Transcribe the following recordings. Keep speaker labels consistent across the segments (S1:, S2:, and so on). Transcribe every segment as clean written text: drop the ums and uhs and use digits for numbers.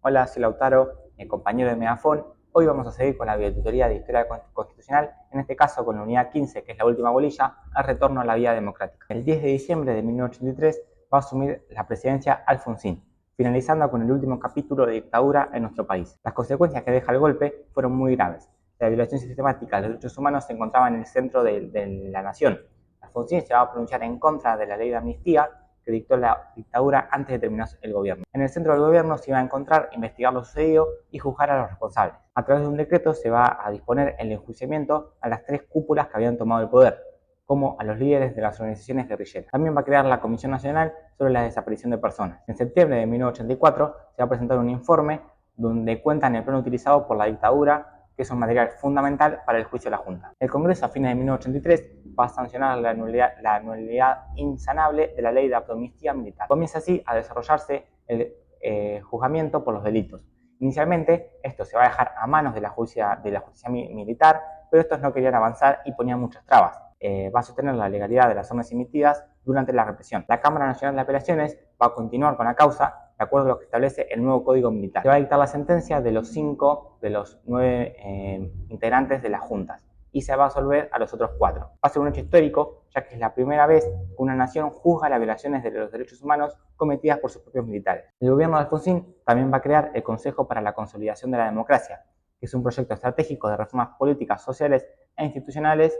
S1: Hola, soy Lautaro, compañero de Megafon. Hoy vamos a seguir con la videotutoría de Historia Constitucional, en este caso con la unidad 15, que es la última bolilla, al retorno a la vía democrática. El 10 de diciembre de 1983 va a asumir la presidencia Alfonsín, finalizando con el último capítulo de dictadura en nuestro país. Las consecuencias que deja el golpe fueron muy graves. La violación sistemática de los derechos humanos se encontraba en el centro de la nación. Alfonsín se va a pronunciar en contra de la ley de amnistía que dictó la dictadura antes de terminar el gobierno. En el centro del gobierno se iba a encontrar, investigar lo sucedido y juzgar a los responsables. A través de un decreto se va a disponer el enjuiciamiento a las 3 cúpulas que habían tomado el poder, como a los líderes de las organizaciones guerrilleras. También va a crear la Comisión Nacional sobre la Desaparición de Personas. En septiembre de 1984 se va a presentar un informe donde cuentan el plan utilizado por la dictadura, que es un material fundamental para el juicio de la Junta. El Congreso, a fines de 1983, va a sancionar la nulidad insanable de la ley de amnistía militar. Comienza así a desarrollarse el juzgamiento por los delitos. Inicialmente, esto se va a dejar a manos de la justicia militar, pero estos no querían avanzar y ponían muchas trabas. Va a sostener la legalidad de las órdenes emitidas durante la represión. La Cámara Nacional de Apelaciones va a continuar con la causa de acuerdo a lo que establece el nuevo Código Militar. Se va a dictar la sentencia de los 5 de los 9 integrantes de las juntas y se va a absolver a los otros 4. Va a ser un hecho histórico, ya que es la primera vez que una nación juzga las violaciones de los derechos humanos cometidas por sus propios militares. El gobierno de Alfonsín también va a crear el Consejo para la Consolidación de la Democracia, que es un proyecto estratégico de reformas políticas, sociales e institucionales,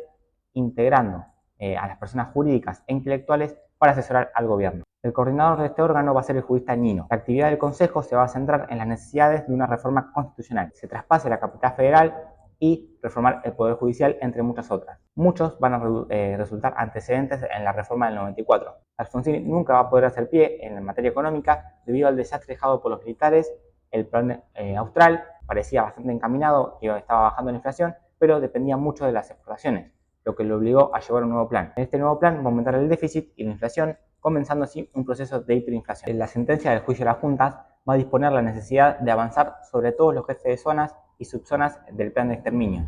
S1: integrando a las personas jurídicas e intelectuales para asesorar al gobierno. El coordinador de este órgano va a ser el jurista Nino. La actividad del Consejo se va a centrar en las necesidades de una reforma constitucional, se traspase la capital federal y reformar el Poder Judicial, entre muchas otras. Muchos van a resultar antecedentes en la reforma del 94. Alfonsín nunca va a poder hacer pie en materia económica debido al desastre dejado por los militares. El plan austral parecía bastante encaminado, que estaba bajando la inflación, pero dependía mucho de las exportaciones, lo que lo obligó a llevar un nuevo plan. En este nuevo plan va a aumentar el déficit y la inflación, comenzando así un proceso de hiperinflación. En la sentencia del juicio de las juntas va a disponer la necesidad de avanzar sobre todos los jefes de zonas y subzonas del plan de exterminio.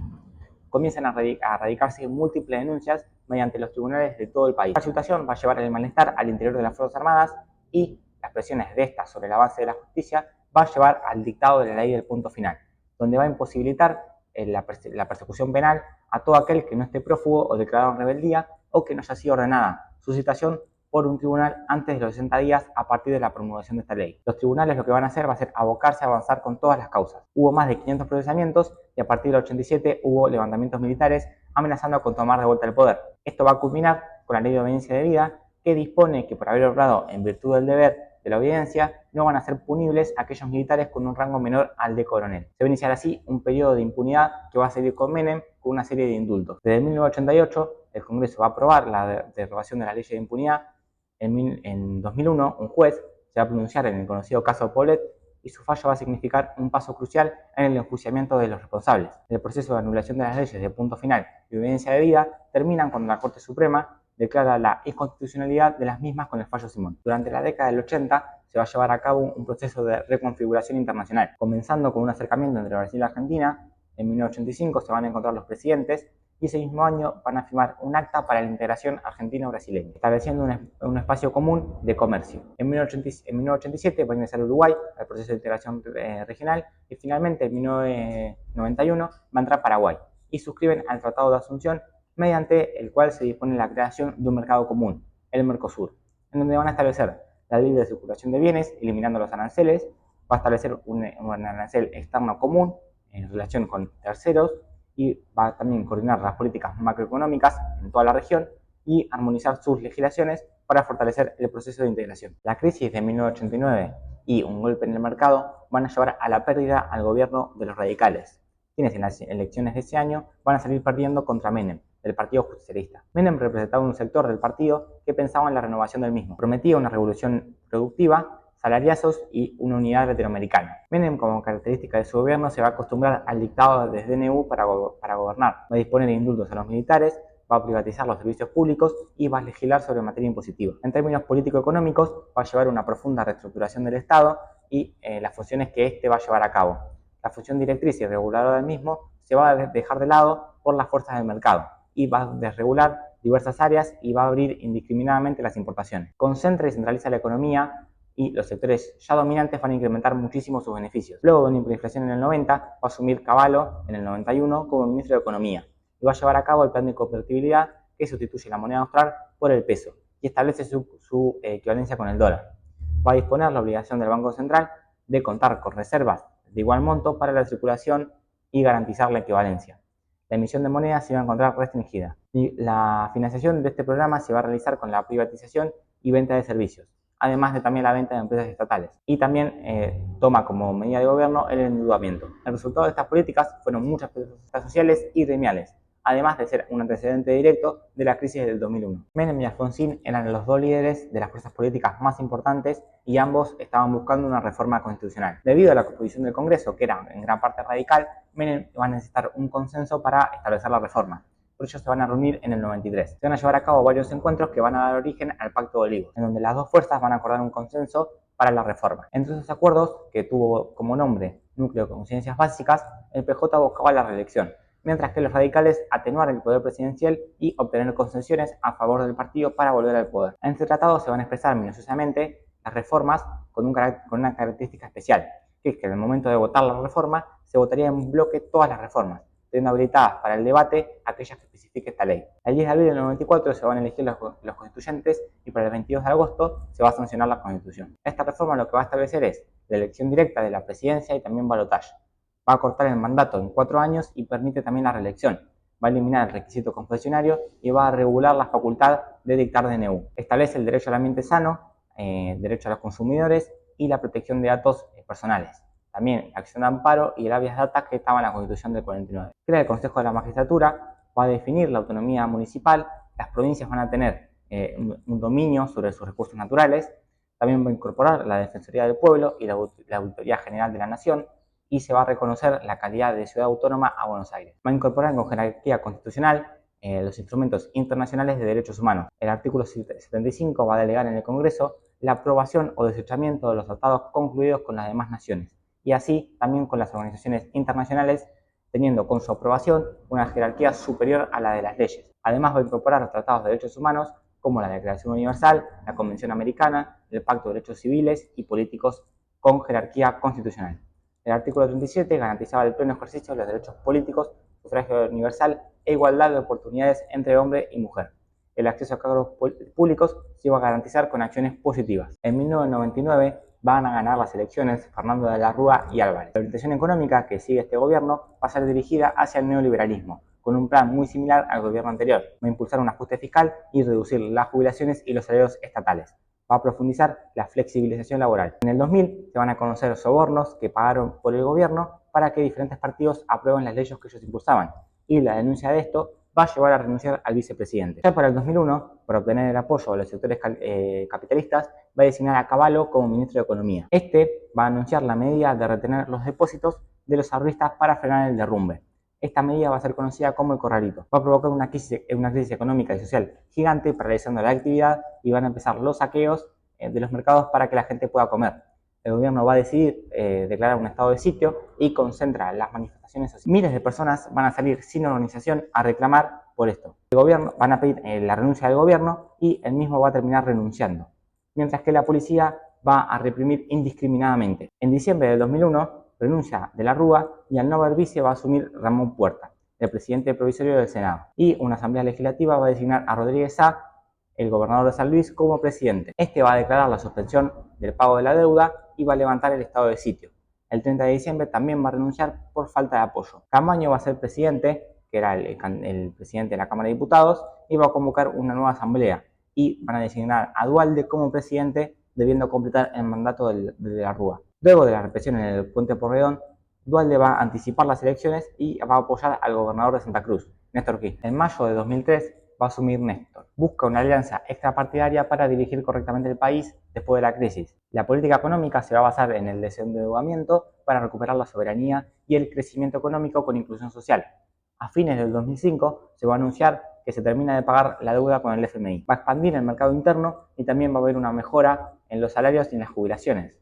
S1: Comienzan a radicarse múltiples denuncias mediante los tribunales de todo el país. La situación va a llevar el malestar al interior de las Fuerzas Armadas y las presiones de estas sobre el avance de la justicia va a llevar al dictado de la ley del punto final, donde va a imposibilitar la persecución penal a todo aquel que no esté prófugo o declarado en rebeldía o que no haya sido ordenada su citación por un tribunal antes de los 60 días a partir de la promulgación de esta ley. Los tribunales lo que van a hacer va a ser abocarse a avanzar con todas las causas. Hubo más de 500 procesamientos y a partir del 87 hubo levantamientos militares amenazando con tomar de vuelta el poder. Esto va a culminar con la ley de obediencia debida, que dispone que por haber obrado en virtud del deber de la obediencia no van a ser punibles aquellos militares con un rango menor al de coronel. Se va a iniciar así un periodo de impunidad que va a seguir con Menem con una serie de indultos. Desde 1988 el Congreso va a aprobar la derogación de la ley de impunidad. En 2001 un juez se va a pronunciar en el conocido caso Paulet y su fallo va a significar un paso crucial en el enjuiciamiento de los responsables. El proceso de anulación de las leyes de punto final y obediencia debida terminan cuando la Corte Suprema declara la inconstitucionalidad de las mismas con el fallo Simón. Durante la década del 80 se va a llevar a cabo un proceso de reconfiguración internacional, comenzando con un acercamiento entre Brasil y Argentina. En 1985 se van a encontrar los presidentes y ese mismo año van a firmar un acta para la integración argentino-brasileña, estableciendo un espacio común de comercio. En 1987 va a ingresar Uruguay al proceso de integración regional y finalmente en 1991 va a entrar Paraguay y suscriben al Tratado de Asunción, mediante el cual se dispone la creación de un mercado común, el Mercosur, en donde van a establecer la libre circulación de bienes, eliminando los aranceles, va a establecer un arancel externo común en relación con terceros y va a también coordinar las políticas macroeconómicas en toda la región y armonizar sus legislaciones para fortalecer el proceso de integración. La crisis de 1989 y un golpe en el mercado van a llevar a la pérdida al gobierno de los radicales, quienes en las elecciones de ese año van a salir perdiendo contra Menem, del Partido Justicialista. Menem representaba un sector del partido que pensaba en la renovación del mismo. Prometía una revolución productiva, salariazos y una unidad latinoamericana. Menem, como característica de su gobierno, se va a acostumbrar al dictado desde DNU para gobernar. Va a disponer de indultos a los militares, va a privatizar los servicios públicos y va a legislar sobre materia impositiva. En términos político-económicos, va a llevar una profunda reestructuración del Estado y las funciones que éste va a llevar a cabo. La función directriz y reguladora del mismo se va a dejar de lado por las fuerzas del mercado y va a desregular diversas áreas y va a abrir indiscriminadamente las importaciones. Concentra y centraliza la economía y los sectores ya dominantes van a incrementar muchísimo sus beneficios. Luego de una hiperinflación en el 90, va a asumir Cavallo en el 91 como ministro de Economía y va a llevar a cabo el plan de convertibilidad que sustituye la moneda austral por el peso y establece su equivalencia con el dólar. Va a disponer la obligación del Banco Central de contar con reservas de igual monto para la circulación y garantizar la equivalencia. La emisión de moneda se va a encontrar restringida y la financiación de este programa se va a realizar con la privatización y venta de servicios, además de también la venta de empresas estatales. Y también toma como medida de gobierno el endeudamiento. El resultado de estas políticas fueron muchas protestas sociales y gremiales, además de ser un antecedente directo de la crisis del 2001. Menem y Alfonsín eran los dos líderes de las fuerzas políticas más importantes y ambos estaban buscando una reforma constitucional. Debido a la composición del Congreso, que era en gran parte radical, Menem va a necesitar un consenso para establecer la reforma. Por ello se van a reunir en el 93. Se van a llevar a cabo varios encuentros que van a dar origen al Pacto de Olivos, en donde las dos fuerzas van a acordar un consenso para la reforma. Entre esos acuerdos, que tuvo como nombre Núcleo de Conciencias Básicas, el PJ buscaba la reelección, mientras que los radicales atenuar el poder presidencial y obtener concesiones a favor del partido para volver al poder. En este tratado se van a expresar minuciosamente las reformas con una característica especial, que es que en el momento de votar la reforma se votaría en bloque todas las reformas, teniendo habilitadas para el debate aquellas que especifique esta ley. El 10 de abril del 94 se van a elegir los constituyentes y para el 22 de agosto se va a sancionar la Constitución. Esta reforma lo que va a establecer es la elección directa de la presidencia y también balotaje. Va a cortar el mandato en 4 años y permite también la reelección. Va a eliminar el requisito confesionario y va a regular la facultad de dictar DNU. Establece el derecho al ambiente sano, derecho a los consumidores y la protección de datos personales. También la acción de amparo y el habeas data que estaba en la Constitución del 49. Crea el Consejo de la Magistratura, va a definir la autonomía municipal, las provincias van a tener un dominio sobre sus recursos naturales, también va a incorporar la Defensoría del Pueblo y la Auditoría General de la Nación, y se va a reconocer la calidad de ciudad autónoma a Buenos Aires. Va a incorporar con jerarquía constitucional los instrumentos internacionales de derechos humanos. El artículo 75 va a delegar en el Congreso la aprobación o desechamiento de los tratados concluidos con las demás naciones, y así también con las organizaciones internacionales, teniendo con su aprobación una jerarquía superior a la de las leyes. Además va a incorporar tratados de derechos humanos como la Declaración Universal, la Convención Americana, el Pacto de Derechos Civiles y Políticos con jerarquía constitucional. El artículo 37 garantizaba el pleno ejercicio de los derechos políticos, sufragio universal e igualdad de oportunidades entre hombre y mujer. El acceso a cargos públicos se iba a garantizar con acciones positivas. En 1999 van a ganar las elecciones Fernando de la Rúa y Álvarez. La orientación económica que sigue este gobierno va a ser dirigida hacia el neoliberalismo, con un plan muy similar al gobierno anterior. Va a impulsar un ajuste fiscal y reducir las jubilaciones y los salarios estatales. Va a profundizar la flexibilización laboral. En el 2000 se van a conocer sobornos que pagaron por el gobierno para que diferentes partidos aprueben las leyes que ellos impulsaban, y la denuncia de esto va a llevar a renunciar al vicepresidente. Ya para el 2001, para obtener el apoyo de los sectores capitalistas, va a designar a Cavallo como ministro de Economía. Este va a anunciar la medida de retener los depósitos de los ahorristas para frenar el derrumbe. Esta medida va a ser conocida como el corralito. Va a provocar una crisis económica y social gigante, paralizando la actividad, y van a empezar los saqueos de los mercados para que la gente pueda comer. El gobierno va a decidir declarar un estado de sitio y concentra las manifestaciones sociales. Miles de personas van a salir sin organización a reclamar por esto. El gobierno van a pedir la renuncia del gobierno y el mismo va a terminar renunciando, mientras que la policía va a reprimir indiscriminadamente. En diciembre del 2001 renuncia de la Rúa y al no haber vice va a asumir Ramón Puerta, el presidente provisorio del Senado, y una asamblea legislativa va a designar a Rodríguez Sá, el gobernador de San Luis, como presidente. Este va a declarar la suspensión del pago de la deuda y va a levantar el estado de sitio. El 30 de diciembre también va a renunciar por falta de apoyo. Camaño va a ser presidente, que era el presidente de la Cámara de Diputados, y va a convocar una nueva asamblea y van a designar a Duhalde como presidente, debiendo completar el mandato de la Rúa. Luego de la represión en el Puente Porredón, Duhalde va a anticipar las elecciones y va a apoyar al gobernador de Santa Cruz, Néstor Kirchner. En mayo de 2003 va a asumir Néstor. Busca una alianza extrapartidaria para dirigir correctamente el país después de la crisis. La política económica se va a basar en el desendeudamiento para recuperar la soberanía y el crecimiento económico con inclusión social. A fines del 2005 se va a anunciar que se termina de pagar la deuda con el FMI. Va a expandir el mercado interno y también va a haber una mejora en los salarios y en las jubilaciones.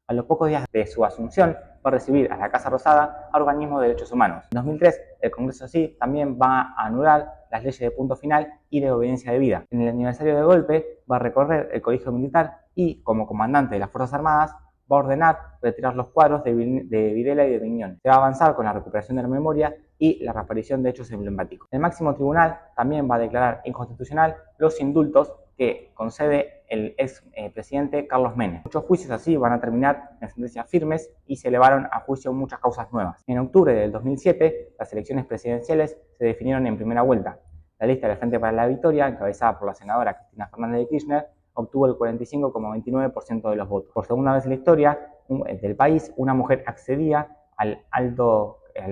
S1: A los pocos días de su asunción va a recibir a la Casa Rosada a organismos de derechos humanos. En 2003 el Congreso sí también va a anular las leyes de punto final y de obediencia debida. En el aniversario del golpe va a recorrer el colegio militar y, como comandante de las Fuerzas Armadas, va a ordenar retirar los cuadros de Videla y de Brignone. Se va a avanzar con la recuperación de la memoria y la reaparición de hechos emblemáticos. El máximo tribunal también va a declarar inconstitucional los indultos que concede el ex presidente Carlos Menem. Muchos juicios así van a terminar en sentencias firmes y se elevaron a juicio muchas causas nuevas. En octubre del 2007, las elecciones presidenciales se definieron en primera vuelta. La lista del Frente para la Victoria, encabezada por la senadora Cristina Fernández de Kirchner, obtuvo el 45,29% de los votos. Por segunda vez en la historia del país, una mujer accedía al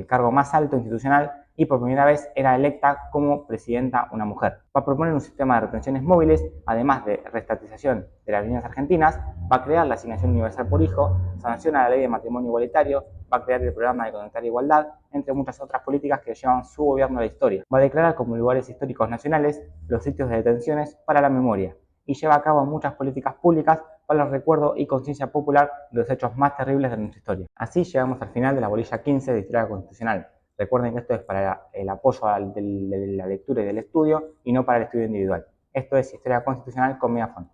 S1: cargo más alto institucional y por primera vez era electa como presidenta una mujer. Va a proponer un sistema de retenciones móviles, además de reestatización de las líneas argentinas, va a crear la asignación universal por hijo, sanciona la ley de matrimonio igualitario, va a crear el programa de Conectar Igualdad, entre muchas otras políticas que llevan su gobierno a la historia. Va a declarar como lugares históricos nacionales los sitios de detenciones para la memoria y lleva a cabo muchas políticas públicas para el recuerdo y conciencia popular de los hechos más terribles de nuestra historia. Así llegamos al final de la bolilla 15 de Historia Constitucional. Recuerden que esto es para el apoyo de la lectura y del estudio y no para el estudio individual. Esto es Historia Constitucional con Megafon.